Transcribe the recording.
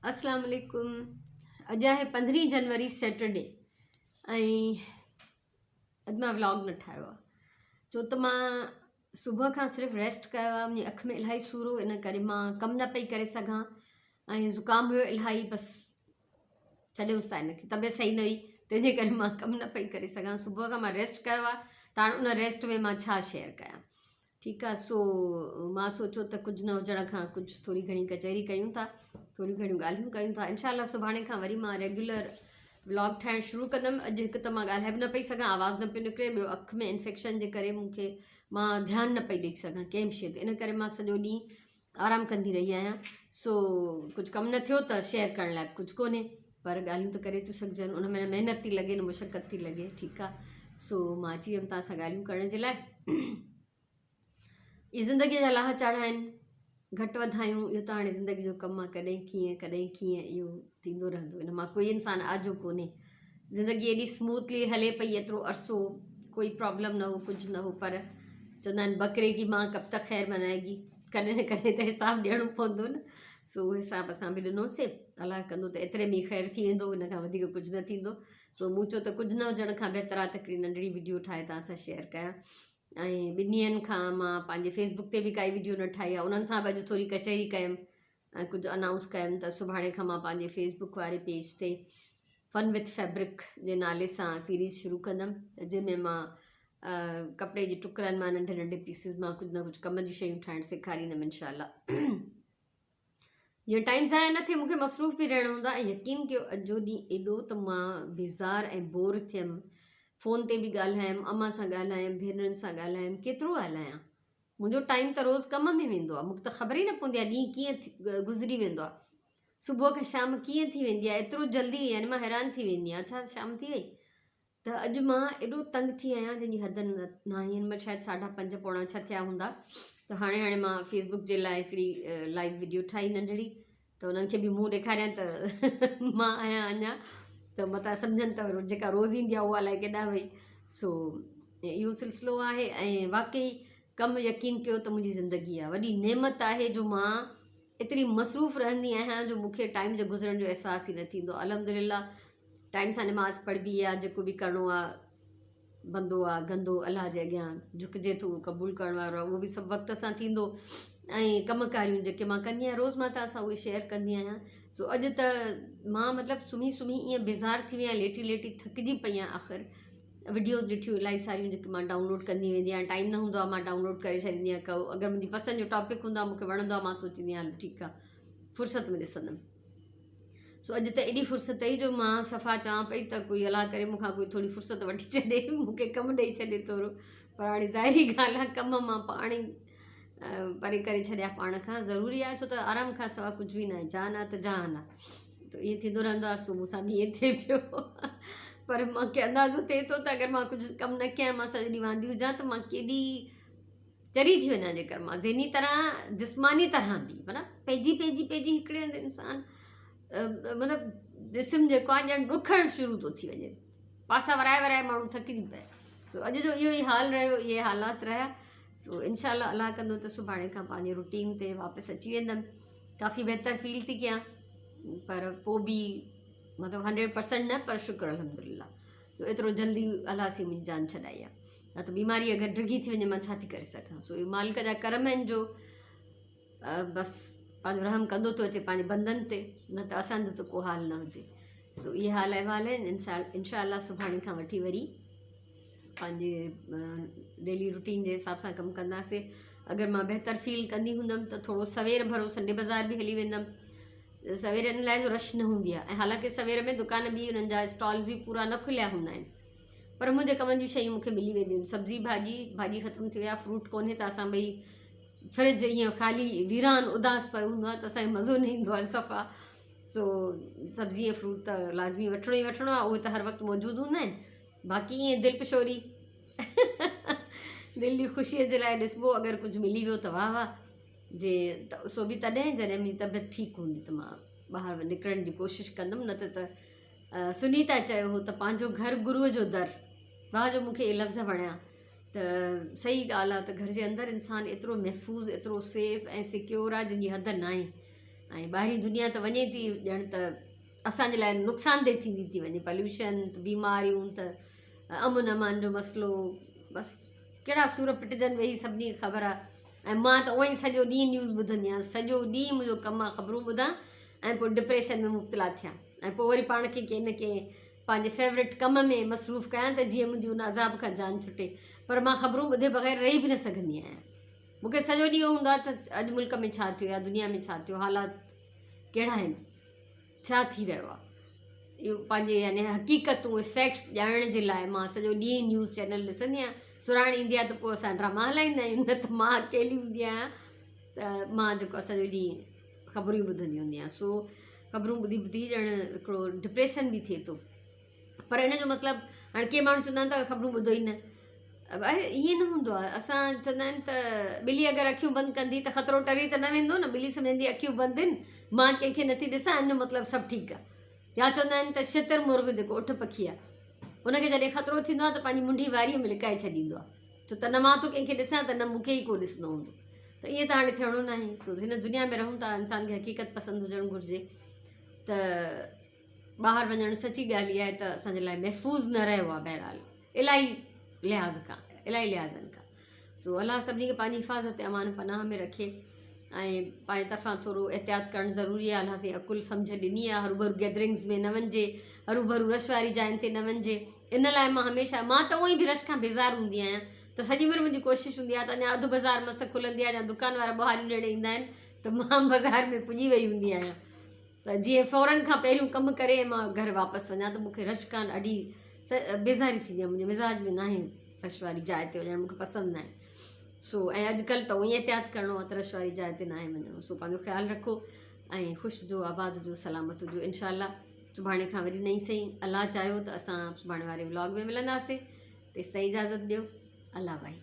अस्सलाम वालेकुम। अॼु आहे 15 जनवरी सैटरडे ऐं अॼु मां व्लॉग न ठाहियो आहे छो त मां सुबुह खां सिर्फ़ु रेस्ट कयो आहे। मुंहिंजी अखि में इलाही सूर हो, इन करे मां कमु न पई करे सघां ऐं ज़ुकाम हुयो इलाही, बसि छॾियोसि आहे हिनखे, तबियत सही न हुई तंहिंजे करे मां कमु न पई करे सघां। सुबुह खां मां रेस्ट कयो आहे त हाणे उन रेस्ट में मां छा शेयर कयां। ठीकु आहे, सो मां सोचियो त कुझु न हुजण खां कुझु थोरी घणी कचहरी कयूं था, थोरी घणियूं ॻाल्हियूं कयूं था। इनशाला सुभाणे खां वरी मां रेगुलर व्लॉग ठाहिणु शुरू कंदमि। अॼु हिकु त मां ॻाल्हाए बि न पई सघां, आवाज़ न पियो निकिरे, ॿियो अखि में इन्फेक्शन जे करे मूंखे मां ध्यानु न पई ॾेई सघां कंहिं बि शइ ते, इन करे मां सॼो ॾींहुं आराम कंदी रही आहियां। सो कुझु कमु न थियो त शेयर करण लाइ कुझु कोन्हे, पर ॻाल्हियूं त करे थियूं सघजनि, उन में महिनत थी लॻे न मुशक़त थी लॻे। ठीकु आहे, सो मां अची वियमि तव्हां सां ॻाल्हियूं करण जे लाइ। इहे ज़िंदगीअ जा लाह चाढ़ा आहिनि, घटि वधायूं, इहो त हाणे ज़िंदगी जो कमु आहे, कॾहिं कीअं इहो थींदो रहंदो। इन मां कोई इंसानु आजो कोन्हे, ज़िंदगी एॾी स्मूथली हले पई एतिरो अरसो, कोई प्रॉब्लम न हो, कुझु न हो, पर चवंदा आहिनि बकरे की मां कब तक ख़ैर मनाएगी, कॾहिं न कॾहिं त हिसाबु ॾियणो पवंदो न। सो उहो हिसाबु असां बि ॾिनोसीं, अलाह कंदो त एतिरे में ख़ैरु थी वेंदो, इन खां वधीक कुझु न थींदो। सो मूं चयो त कुझु न हुजण खां बहितर आहे त हिकिड़ी नंढड़ी वीडियो ठाहे तव्हां सां शेयर कयां। ऐं 2 ॾींहंनि खां मां पंहिंजे फेसबुक ते बि काई वीडियो न ठाही आहे, उन्हनि सां बि अॼु थोरी कचहरी कयमि ऐं कुझु अनाउंस कयमि त सुभाणे खां मां पंहिंजे फेसबुक वारे पेज ते फन विथ फैब्रिक जे नाले सां सीरीज़ शुरू कंदमि, जंहिंमें मां कपिड़े जे टुकड़नि मां नंढे नंढे पीसिस मां कुझु न कुझु कम जी शयूं ठाहिणु सेखारींदमि इनशाला। जीअं टाइम ज़ाया न थिए, मूंखे मसरूफ़ बि रहणो हूंदो आहे। यकीन कयो अॼु जो ॾींहुं एॾो त मां बेज़ार ऐं बोर थियमि, फ़ोन ते बि ॻाल्हायमि, अम्मा सां ॻाल्हायमि, भेनरुनि सां ॻाल्हायमि, केतिरो ॻाल्हायां। मुंहिंजो टाइम त रोज़ु कम में वेंदो आहे, मूंखे त ख़बर ई न पवंदी आहे ॾींहुं कीअं गुज़री वेंदो आहे, सुबुह खां शाम कीअं थी वेंदी आहे, एतिरो जल्दी, यानी मां हैरान थी वेंदी आहियां, छा शाम थी वई। त अॼु मां एॾो तंग थी आहियां जंहिंजी हद न आहिनि। मां शायदि 5:30 पौणा 6 थिया हूंदा, त हाणे मां फेसबुक जे लाइ हिकिड़ी लाइव वीडियो ठाही नंढड़ी, त उन्हनि खे बि मुंहुं ॾेखारियां त मां आहियां अञा, त मता सम्झनि त जेका रोज़ ईंदी आहे उहा अलाए केॾांहुं वई। सो इहो सिलसिलो आहे ऐं वाक़ई कमु यकीन कयो त मुंहिंजी ज़िंदगी आहे, वॾी नेमत आहे जो मां एतिरी मसरूफ़ रहंदी आहियां जो मूंखे टाइम जो गुज़रण जो अहसासु ई न थींदो। अल्हम्दुलिल्लाह टाइम सां नमाज़ पढ़बी आहे, जेको बि करिणो आहे, बंदो आहे गंदो अलाह जे अॻियां झुकिजे थो, क़बूल करण वारो आहे, उहो बि सभु वक़्त सां थींदो। ऐं कमकारियूं जेके मां कंदी आहियां रोज़मर्रा सां उहे शेयर कंदी आहियां। सो अॼु त मां मतिलबु सुम्ही ईअं बेज़ार थी वई आहियां, लेटी लेटी थकिजी पई आहियां। आख़िर वीडियोज़ ॾिठियूं इलाही सारियूं जेके मां डाउनलोड कंदी वेंदी आहियां, टाइम न हूंदो आहे मां डाउनलोड करे छॾींदी आहियां। अगरि मुंहिंजी पसंदि जो टॉपिक हूंदो आहे, मूंखे वणंदो आहे, मां सोचींदी आहियां ठीकु आहे फ़ुर्सत में ॾिसंदमि। सो अॼु त एॾी फ़ुर्सत आई जो मां सफ़ा चवां पई त कोई अलाह करे मूंखां कोई थोरी फ़ुर्सत वठी छॾे, मूंखे कमु ॾेई छॾे थोरो, पर हाणे ज़ाहिरी ॻाल्हि आहे कमु मां पाण ई परे करे छॾिया पाण खां। ज़रूरी आहे छो त आराम खां सवाइ कुझु बि न आहे, जान आहे त जहान आहे, त ईअं थींदो रहंदो आहे। सो मूंसां बि ईअं थिए पियो पर मूंखे अंदाज़ो थिए थो त अगरि मां कुझु कमु न कयां, मां सॼो ॾींहुं वांदी हुजां त मां केॾी चरी थी वञा, जेकर मां ज़हनी तरह जिस्मानी तरह बि मतिलबु पंहिंजी हिकिड़े हंधि इंसानु मतिलबु जिस्म जेको आहे ॼण ॾुखणु शुरू थो थी वञे, पासा वराए माण्हू थकिजी पए। सो अॼु जो इहो ई हाल रहियो, इहे हालात रहिया। सो इनशाला अलाह कंदो त सुभाणे खां पंहिंजे रूटीन ते वापसि अची वेंदमि। काफ़ी बहितर फील थी कयां, पर पोइ बि मतिलबु 100% न, पर शुक्र अल्हम्दुलिल्लाह एतिरो जल्दी अलाह सी मुंहिंजी जान छॾाई आहे। न त बीमारी अगरि डिघी थी वञे मां छा थी करे सघां। सो इहो मालिक जा करम आहिनि जो बसि पंहिंजो रहम कंदो थो अचे पंहिंजे बंदनि ते, न त असांजो त को हाल न हुजे। सो इहे हाल अहिवाल आहिनि। इनशाला सुभाणे खां वठी वरी पंहिंजे डेली रूटीन जे हिसाब सां कमु कंदासीं। अगरि मां बहितर फील कंदी हूंदमि त थोरो सवेर भरो संडे बाज़ार बि हली वेंदमि। सवेर इन लाइ जो रश न हूंदी आहे, ऐं हालांकि सवेर में दुकान बि उन्हनि जा स्टॉल्स बि पूरा न खुलिया हूंदा आहिनि, पर मुंहिंजे कमनि जूं शयूं मूंखे मिली वेंदियूं आहिनि। सब्जी भाॼी ख़तमु थी विया, फ्रूट कोन्हे त असां ॿई फ्रिज ईअं ख़ाली वीरान उदास पियो हूंदो आहे त असांखे मज़ो न ईंदो आहे सफ़ा। सो सब्जी ऐं फ्रूट त लाज़मी वठिणो ई वठिणो आहे, उहे त हर वक़्तु मौजूदु हूंदा आहिनि। बाक़ी ईअं दिलपशोरी दिलि जी ख़ुशीअ जे लाइ ॾिसबो, अगरि कुझु मिली वियो त वाह वाह, जे त सो बि तॾहिं जॾहिं मुंहिंजी तबियत ठीकु हूंदी त मां ॿाहिरि निकिरण जी कोशिशि कंदमि। न त सुनीता चयो हो त पंहिंजो घर गुरूअ जो दर, वाह जो मूंखे इहे लफ़्ज़ वणिया। त सही ॻाल्हि आहे त घर जे अंदरि इंसानु एतिरो महफ़ूज़, एतिरो सेफ ऐं सिक्योर आहे जंहिंजी हद न आहे। ऐं ॿाहिरी दुनिया त वञे थी ॼण त असांजे लाइ नुक़सानदेह थींदी थी वञे, पॉल्यूशन, बीमारियूं, त अमन अमान जो मसइलो, बसि कहिड़ा सूर पिटजनि वेही, सभिनी खे ख़बर आहे। ऐं मां त उअं ई सॼो ॾींहुं न्यूज़ ॿुधंदी आहियां, सॼो ॾींहुं मुंहिंजो कमु आहे ख़बरूं ॿुधां ऐं पोइ डिप्रेशन में मुब्तला थियां, ऐं पोइ वरी पाण खे कंहिं न कंहिं पंहिंजे फेवरेट कम में मसरूफ़ कयां त जीअं मुंहिंजी उन अज़ाब खां जान छुटे। पर मां ख़बरूं ॿुधे बग़ैर रही बि न सघंदी आहियां। मूंखे सॼो ॾींहुं हूंदो आहे त अॼु मुल्क में छा थियो या दुनिया में छा थियो, हालात कहिड़ा आहिनि, छा थी रहियो आहे, इहो पंहिंजे यानी हक़ीक़तूं फैक्ट्स ॼाणण जे लाइ मां सॼो ॾींहुं न्यूज़ चैनल ॾिसंदी आहियां। सुराण ईंदी आहे त पोइ असां ड्रामा हलाईंदा आहियूं, न त मां अकेली हूंदी आहियां त मां जेको आहे सॼो ॾींहुं ख़बरूं बि ॿुधंदी हूंदी आहियां। सो ख़बरूं ॿुधी ॿुधी ॼण हिकिड़ो डिप्रेशन बि थिए थो। पर इन जो मतिलबु हाणे के माण्हू चवंदा आहिनि त ख़बरूं ॿुधो ई न, ईअं न हूंदो आहे। असां चवंदा आहिनि त ॿिली अगरि अखियूं बंदि कंदी त ख़तरो टरी त न वेंदो न, ॿिली सम्झंदी अखियूं बंदि आहिनि, मां कंहिंखे नथी ॾिसां, इन जो मतिलबु सभु ठीकु आहे। या चवंदा आहिनि त शितर मुर्ग जेको उठ पखी आहे, उनखे जॾहिं ख़तरो थींदो आहे त पंहिंजी मुंडी वारीअ में लिकाए छॾींदो आहे, छो त न मां तो कंहिंखे ॾिसां त न मूंखे ई को ॾिसंदो हूंदो। त ईअं त हाणे थियणो न आहे। सो हिन दुनिया में रहूं था, इंसान खे हक़ीक़त पसंदि हुजणु घुरिजे। त ॿाहिरि वञणु सची ॻाल्हि इहा आहे त असांजे लाइ महफ़ूज़ न रहियो आहे, बहरहाल इलाही लिहाज़ खां, इलाही लिहाज़नि खां। सो अलाह सभिनी खे पंहिंजी हिफ़ाज़त अमान पनाह में रखे, ऐं पंहिंजे तरफ़ां थोरो एहतियात करणु ज़रूरी आहे। अलाह साईं अकुल सम्झ ॾिनी आहे, हरूभरू गैदरिंग्स में न वञिजे, हरूभरू रश वारी जाइनि ते न वञिजे। इन लाइ मां हमेशह, मां त उअं ई बि रश खां बेज़ार हूंदी आहियां, त सॼी उमिरि मुंहिंजी कोशिशि हूंदी आहे त अञा अधु बाज़ारि मस खुलंदी आहे या दुकान वारा ॿुहारियूं ॾियणु ईंदा आहिनि त मां बाज़ारि में पुॼी वई हूंदी आहियां, त जीअं फ़ौरन खां पहिरियों कमु करे मां घर वापसि वञा। त मूंखे रश खां ॾाढी बेज़ारी थींदी आहे, मुंहिंजे मिज़ाज में न आहे रश वारी जाइ ते वञणु, मूंखे पसंदि न आहे। सो ऐं अॼुकल्ह त उअं ई एहतियात करिणो आहे त रश वारी जाइ ते न आहे वञिणो। सो पंहिंजो ख़्यालु रखो ऐं ख़ुशि जो, आबाद जो, सलामत जो। इनशा सुभाणे खां वरी नई सही, अलाह चाहियो त असां सुभाणे वारे व्लॉग में मिलंदासीं। तेसि ताईं इजाज़त ॾियो। अलाह भाई।